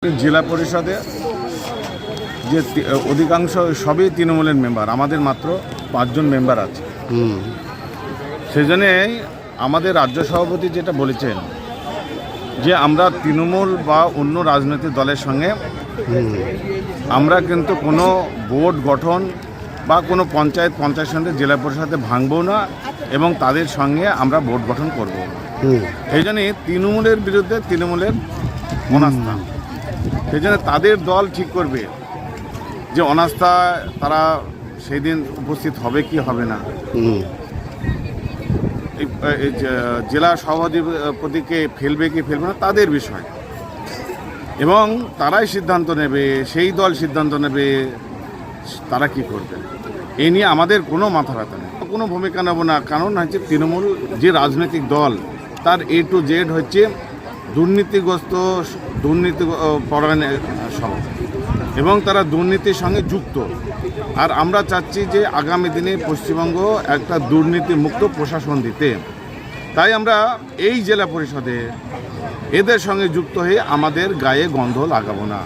জেলা পরিষদে যে অধিকাংশ সবই তৃণমূলের মেম্বার, আমাদের মাত্র 5 জন মেম্বার আছে। সেই জন্যেই আমাদের রাজ্য সভাপতি যেটা বলেছেন যে আমরা তৃণমূল বা অন্য রাজনৈতিক দলের সঙ্গে আমরা কিন্তু কোনো বোর্ড গঠন বা কোনো পঞ্চায়েত সমিতি জেলা পরিষদে ভাঙবো না এবং তাদের সঙ্গে আমরা বোর্ড গঠন করব। এই জন্যই তৃণমূলের বিরুদ্ধে তৃণমূলের অনাস্থা। সেই জন্য তাদের দল ঠিক করবে যে অনাস্থা তারা সেই দিন উপস্থিত হবে কি হবে না। জেলা সভাপতিকে ফেলবে কি ফেলবে না তাদের বিষয়, এবং তারাই সিদ্ধান্ত নেবে, সেই দল সিদ্ধান্ত নেবে তারা কি করবে। এই নিয়ে আমাদের কোনো মাথা ব্যথা নেই, কোনো ভূমিকা নেব না। কারণ হচ্ছে তৃণমূল যে রাজনৈতিক দল তার A to Z হচ্ছে দুর্নীতিগ্রস্ত, দুর্নীতি পরায়ণ সব, এবং তারা দুর্নীতির সঙ্গে যুক্ত। আর আমরা চাচ্ছি যে আগামী দিনে পশ্চিমবঙ্গ একটা দুর্নীতিমুক্ত প্রশাসন দিতে। তাই আমরা এই জেলা পরিষদে এদের সঙ্গে যুক্ত হয়ে আমাদের গায়ে গন্ধ লাগাবো না।